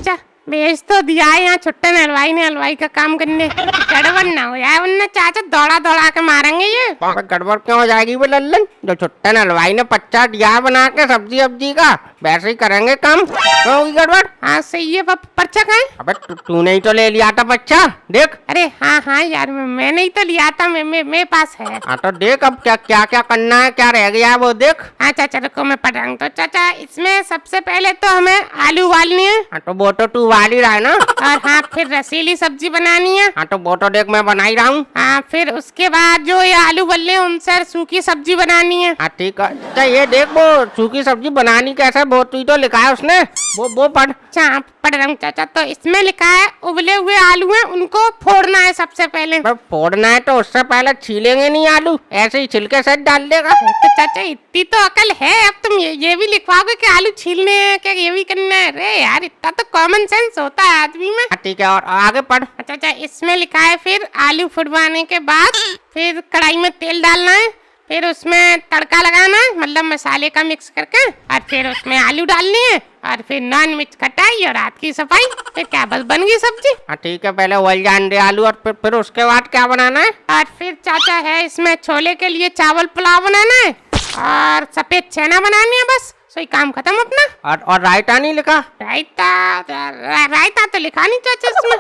चाचा भेज तो दिया है यहाँ छुट्टन हलवाई ने हलवाई का काम करने। गड़बड़ ना हो जाए वरना चाचा दौड़ा दौड़ा के मारेंगे ये। गड़बड़ क्यों हो जाएगी वो लल्लन? जो छुट्टन हलवाई ने पच्चा दिया बना के सब्जी अब्जी का, वैसे ही करेंगे काम। तो होगी गड़बड़। हाँ सही है पर्चा कहाँ है? अबे तूने ही तो ले लिया था बच्चा, देख। अरे हाँ यार मैंने ही तो लिया था, मेरे पास है। हाँ तो देख अब क्या क्या क्या करना है, क्या रह गया है वो देख। हाँ चाचा रुको मैं पढ़ रहा हूँ। तो चाचा इसमें सबसे पहले तो हमें आलू उबालनी है। हाँ तो वो तो तू उबाल ही रहा है ना। और हाँ फिर रसीली सब्जी बनानी है। हाँ तो वो तो देख मैं बना ही रहा हूँ। हाँ फिर उसके बाद जो ये आलू बल्ले उनसे सूखी सब्जी बनानी है। हाँ ठीक है। अच्छा ये देख वो सूखी सब्जी बनानी कैसे, वो तू तो लिखा है उसने, वो पढ़। अच्छा पढ़ रहा हूँ चाचा। तो इसमें लिखा है उबले हुए आलू हैं उनको फोड़ना है सबसे पहले। फोड़ना है तो उससे पहले छीलेंगे नहीं आलू, ऐसे ही छिलके से डाल देगा। तो चाचा इतनी तो अकल है, अब तुम ये भी लिखवाओगे कि आलू छीलने हैं क्या, ये भी करना है? अरे यार इतना तो कॉमन सेंस होता है आदमी में। ठीक है और आगे पढ़। चाचा इसमें लिखा है फिर आलू फुटवाने के बाद फिर कढ़ाई में तेल डालना है, फिर उसमें तड़का लगाना है मतलब मसाले का मिक्स करके, और फिर उसमें आलू डालनी है, और फिर नॉन मिर्च कटाई और हाथ की सफाई, फिर क्या बस बन गई सब्जी। हाँ ठीक है, पहले उबल जाने दे आलू और फिर उसके बाद क्या बनाना है? और फिर चाचा है इसमें छोले के लिए चावल पुलाव बनाना है और सफेद चना बनानी है, बस सही काम खत्म अपना। और रायता नहीं लिखा? रायता तो लिखा नहीं चाचा इसमें।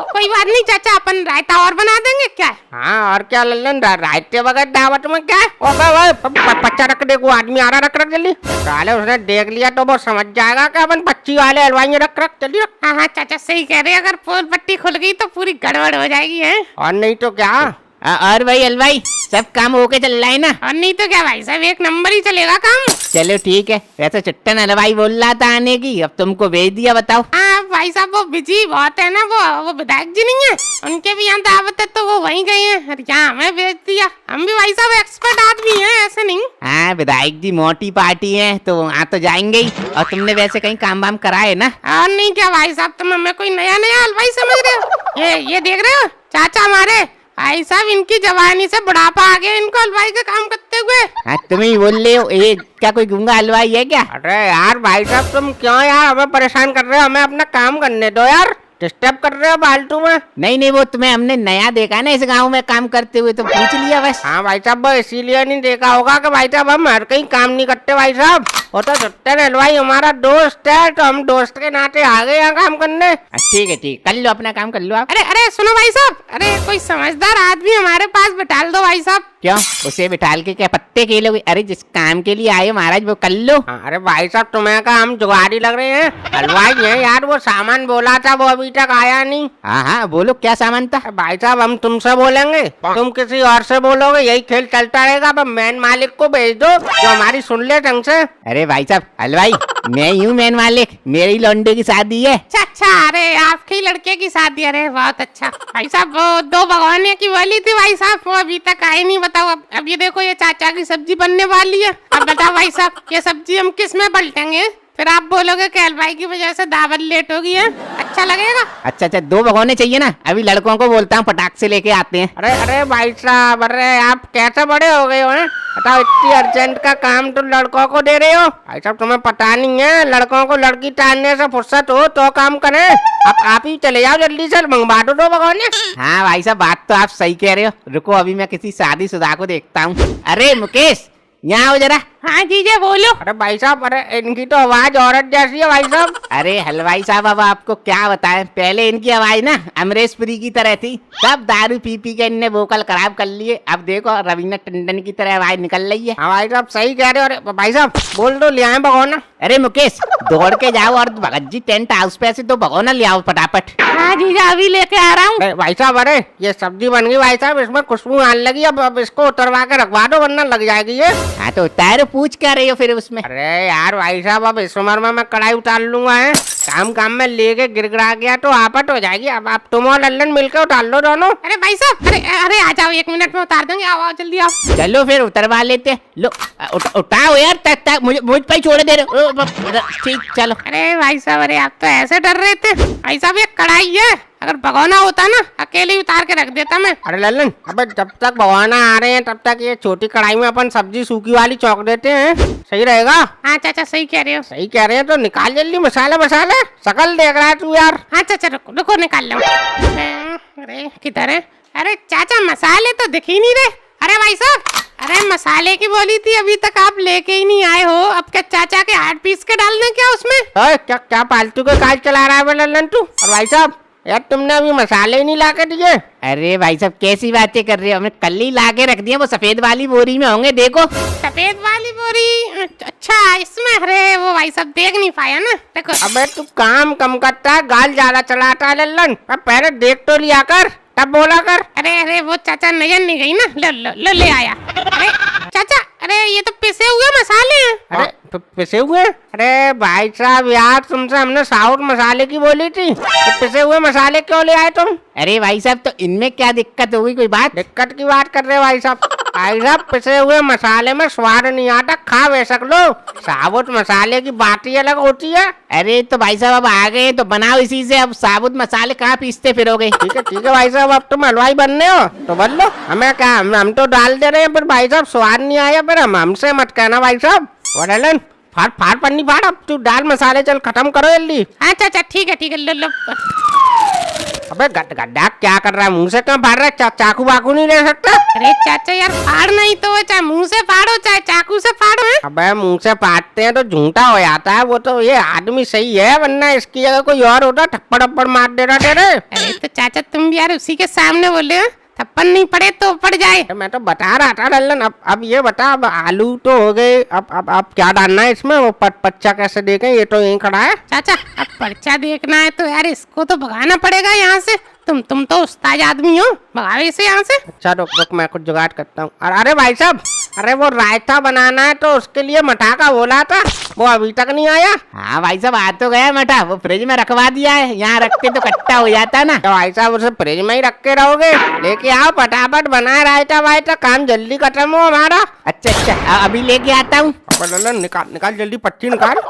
कोई बात नहीं चाचा, अपन रायता और बना देंगे क्या है। हाँ और क्या लल्लन, रायते बगैर दावत में क्या है? पच्चा रख दे, वो आदमी आ रहा, रख जल्दी। साले उसने देख लिया तो वो समझ जाएगा कि अपन 25 वाले हलवाई रख जल्दी रख। हाँ चाचा सही कह रहे हैं, अगर पोल पट्टी खुल गई तो पूरी गड़बड़ हो जाएगी है। और नहीं तो क्या। और भाई हलवाई सब काम होके चल रहा है ना? और नहीं तो क्या भाई साहब, एक नंबर ही चलेगा काम। चलो ठीक है। वैसे छुट्टन हलवाई बोल रहा था आने की, अब तुमको भेज दिया, बताओ। हाँ भाई साहब वो बिजी बहुत है ना, वो विधायक जी नहीं है, उनके भी यहाँ दावत है तो वो वहीं गए हैं, यहाँ हमें भेज दिया। हम भी भाई साहब एक्सपर्ट आदमी हैं, ऐसे नहीं। हाँ विधायक जी मोटी पार्टी है तो वहाँ तो जाएंगे ही। और तुमने वैसे कहीं काम वाम कराए ना? और नहीं क्या भाई साहब, तुम हमें कोई नया हलवाई समझ रहे हो? ये देख रहे हो चाचा हमारे भाई साहब, इनकी जवानी से बुढ़ापा आ गया इनको हलवाई का काम करते हुए। हाँ तुम ही बोल रहे हो, ये क्या कोई गूंगा हलवाई है क्या? अरे यार भाई साहब तुम क्यों यार हमें परेशान कर रहे हो, हमें अपना काम करने दो यार, डिस्टर्ब कर रहे हो फालतू में। नहीं वो तुम्हें हमने नया देखा ना इस गांव में काम करते हुए, तो पूछ लिया बस। हाँ भाई साहब इसीलिए नहीं देखा होगा कि भाई साहब हम हर कहीं काम नहीं करते भाई साहब, वो तो छुट्टन हलवाई हमारा दोस्त है तो हम दोस्त के नाते आ गए यहाँ काम करने। ठीक है कर लो अपना काम, कर लो आप। अरे सुनो भाई साहब, अरे कोई समझदार आदमी हमारे पास बिठा दो भाई साहब। क्यों उसे बिठाल के क्या पत्ते खेलोगे? अरे जिस काम के लिए आए महाराज वो कर लो। अरे भाई साहब तुम्हें का हम जुगाड़ी लग रहे हैं, हलवाई है यार, वो सामान बोला था वो अभी तक आया नहीं। हाँ बोलो क्या सामान था? भाई साहब हम तुमसे बोलेंगे, तुम किसी और से बोलोगे, यही खेल चलता रहेगा। अब मेन मालिक को भेज दो जो हमारी सुन ले ढंग से। अरे भाई साहब हलवाई मैं ही हूँ मेन मालिक, मेरी लौंडे की शादी है। अच्छा अरे आपके ही लड़के की शादी, अरे बहुत अच्छा। भाई साहब वो 2 भगवाने की बोली थी भाई साहब, वो अभी तक आए नहीं। बताओ अब ये देखो ये चाचा की सब्जी बनने वाली है। अब बताओ भाई साहब ये सब्जी हम किस में पलटेंगे? फिर आप बोलोगे कि हलवाई की वजह से दावत लेट हो गई है, अच्छा लगेगा? अच्छा 2 भगोने चाहिए ना, अभी लड़कों को बोलता हूँ पटाख से लेके आते हैं। अरे भाई साहब, अरे आप कैसे बड़े हो गए हो हैं? बताओ इतनी अर्जेंट का काम तो लड़कों को दे रहे हो। भाई साहब तुम्हें पता नहीं है, लड़कों को लड़की टालने से फुर्सत हो तो काम करें। अब आप ही चले जाओ जल्दी से, मंगवा दो 2 भगोने। हाँ भाई साहब बात तो आप सही कह रहे हो, रुको अभी मैं किसी शादीशुदा को देखता हूँ। अरे मुकेश यहाँ आओ जरा। हाँ जीजा बोलो। अरे भाई साहब, अरे इनकी तो आवाज औरत जैसी है भाई साहब। अरे हलवाई साहब अब आपको क्या बताएं, पहले इनकी आवाज ना अमरेशपुरी की तरह थी, सब दारू पी के इनने वोकल खराब कर लिए, अब देखो रवीना टंडन की तरह आवाज निकल रही है। हाँ भाई साहब सही कह रहे हो। अरे भाई साहब बोल दो ले आए भगोना। अरे मुकेश दौड़ के जाओ और भगत जी टेंट हाउस पे से तो भगोना ले आओ फटाफट। हाँ जीजा अभी लेके आ रहा हूँ। भाई साहब अरे ये सब्जी बन गई भाई साहब, इसमें खुशबू आने लगी, अब इसको उतरवा के रखवा दो वरना लग जाएगी ये। हाँ तो उतारो, पूछ क्या रही हो फिर उसमें? अरे यार भाई साहब अब इस उम्र में मैं कढ़ाई उतार लूंगा है, काम में लेके गिड़गिड़ा गया तो आफत हो जाएगी। अब आप तुम और लल्लन मिलकर उतार लो दोनों। अरे भाई साहब अरे आ जाओ, 1 मिनट में उतार देंगे, आओ जल्दी आओ। चलो फिर उतरवा लेते। लो उठाओ यार, तक मुझ पर छोड़ दे रहे। ठीक चलो। अरे भाई साहब अरे आप तो ऐसे डर रहे थे। भाई साहब ये कढ़ाई है, अगर भगोना होता ना अकेले ही उतार के रख देता मैं। अरे लल्लन, अबे जब तक भगवाना आ रहे हैं तब तक ये छोटी कढ़ाई में अपन सब्जी सूखी वाली चौक देते हैं, सही रहेगा। हाँ चाचा सही कह रहे हो। सही कह रहे हैं तो निकाल जल्दी मसाले मसाले, शकल देख रहा है तू यार। हाँ चाचा रुको रुको निकाल लो। अरे किधर है? अरे चाचा मसाले तो दिख ही नहीं रहे। अरे भाई साहब, अरे मसाले की बोली थी अभी तक आप लेके ही नहीं आए हो। अब क्या चाचा के हाथ पीस के डालने क्या उसमें? क्या क्या फालतू के काज चला रहा है बे लल्लन तू? और भाई साहब यार तुमने अभी मसाले ही नहीं ला के दिए। अरे भाई साहब कैसी बातें कर रहे हो, हमने कल ही ला के रख दिया, वो सफेद वाली बोरी में होंगे, देखो। सफेद वाली बोरी? अच्छा इसमें। अरे वो भाई साहब देख नहीं पाया ना, देखो। अबे तू काम कम करता है, गाल ज्यादा चलाता है लल्लन। अब पहले देख तो लिया कर तब बोला कर। अरे वो चाचा नजर नहीं गई ना, लो ले आया। अरे चाचा, अरे ये तो पिसे हुए मसाले हैं। अरे पिसे हुए? अरे भाई साहब यार तुमसे हमने साउथ मसाले की बोली थी, तो पिसे हुए मसाले क्यों ले आए तुम? अरे भाई साहब तो इनमें क्या दिक्कत होगी, कोई बात? दिक्कत की बात कर रहे हो भाई साहब? भाई साहब पिसे हुए मसाले में स्वाद नहीं आता, खा बेशक लो, साबुत मसाले की बात ही अलग होती है। अरे तो भाई साहब अब आ गए तो बनाओ इसी से, अब साबुत मसाले कहाँ पीसते फिरोगे? ठीक है भाई साहब, अब तुम हलवाई बनने हो तो बन लो, हमें क्या, हम तो डाल दे रहे हैं, फिर भाई साहब स्वाद नहीं आया फिर हमसे मत कहना भाई साहब। वरलन फाड़ फाड़ पन्नी फाड़, अब तू डाल मसाले, चल खत्म करो जल्दी। हाँ चाचा ठीक है लो। अबे गड्ढा क्या कर रहा है, मुंह से क्यों फाड़ रहा है? चाकू वाकू नहीं ले सकता? अरे चाचा यार फाड़ना ही तो है, चाहे मुंह से फाड़ो चाहे चाकू से फाड़ो है। अबे मुंह से फाड़ते हैं तो झूठा हो जाता है, वो तो ये आदमी सही है, वरना इसकी जगह कोई और होता थप्पड़ थप्पड़ मार दे रहा तेरे। अरे तो चाचा तुम भी यार उसी के सामने बोले हो, थप्पड़ नहीं पड़े तो पड़ जाए। मैं तो बता रहा था लल्लन। अब ये बता, अब आलू तो हो गए, अब क्या डालना है इसमें? वो पच्चा कैसे देखें, ये तो यहीं खड़ा है। चाचा अब पर्चा देखना है तो यार इसको तो भगाना पड़ेगा यहाँ से। तुम तो उस्ताद आदमी हो, भगाओ इसे यहाँ से। अच्छा रुक मैं कुछ जुगाड़ करता हूँ। अरे भाई साहब, अरे वो रायता बनाना है तो उसके लिए मठा का बोला था, वो अभी तक नहीं आया। हाँ भाई साहब आ तो गया मठा, वो फ्रिज में रखवा दिया है, यहाँ रखते तो कट्टा हो जाता ना। तो भाई साहब उसे फ्रिज में ही रख के रहोगे? लेके आओ फटाफट, बनाए रायता वायता, काम जल्दी खत्म हो हमारा। अच्छा अभी लेके आता हूँ। लल्लन निकाल जल्दी, पट्टी निकाल।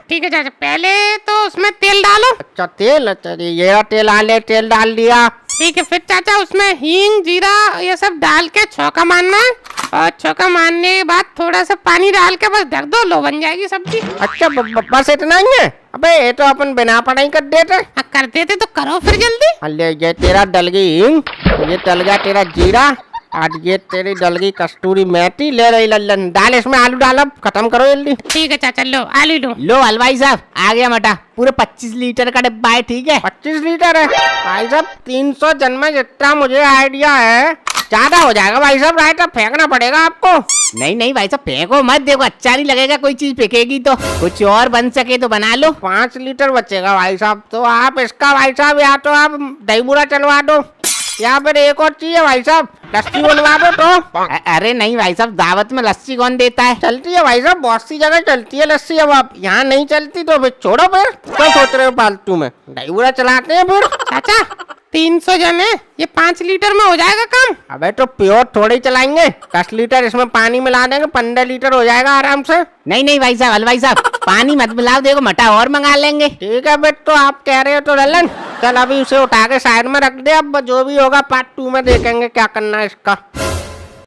ठीक है चाचा, पहले तो उसमें तेल डालो। अच्छा तेल, अच्छा ये तेल आले, तेल डाल दिया। ठीक है फिर चाचा उसमें हींग जीरा ये सब डाल के छौंका मारना है, और छौंका मारने के बाद थोड़ा सा पानी डाल के बस ढक दो, लो बन जाएगी सब्जी। अच्छा बस इतना ही है? अबे ये तो अपन बिना पढ़ाई कर देते। कर देते तो करो फिर जल्दी। अरे ये तेरा डल गई हींग, ये डल गया तेरा जीरा, आज ये तेरी डल गई कस्तूरी मेथी। ले रही लल्लन, डाल इसमें आलू, डाल अब खत्म करो जल्दी। ठीक है चाचा, लो आलू लो। लो हलवाई साहब आ गया मठा, पूरे 25 लीटर का डिब्बा है, ठीक है? 25 लीटर है भाई साहब? 300 जन में जितना मुझे आइडिया है ज्यादा हो जाएगा भाई साहब, रायता फेंकना पड़ेगा आपको। नहीं भाई साहब फेंको मत, देखो अच्छा नहीं लगेगा, कोई चीज फेंकेगी तो कुछ और बन सके तो बना लो। 5 लीटर बचेगा भाई साहब, तो आप इसका भाई साहब या तो आप दही बूरा चलवा दो, या फिर एक और चीज है भाई साहब, लस्सी बनवा दो तो। अरे नहीं भाई साहब, दावत में लस्सी कौन देता है? चलती है भाई साहब, बहुत सी जगह चलती है लस्सी, अब आप यहाँ नहीं चलती तो फिर छोड़ो, फिर क्या सोच रहे हो फालतू में, दही बूरा चलाते हैं फिर। चाचा 300 जन है, ये 5 लीटर में हो जाएगा काम। अबे तो प्योर थोड़े ही चलाएंगे, 10 लीटर इसमें पानी मिला देंगे, 15 लीटर हो जाएगा आराम से। नहीं भाई साहब, हलवाई साहब पानी मत मिलाओ, देखो मठा और मंगा लेंगे। ठीक है बेट, तो आप कह रहे हो तो लल्लन, चल अभी उसे उठा के साइड में रख दे, अब जो भी होगा पार्ट 2 में देखेंगे क्या करना है इसका।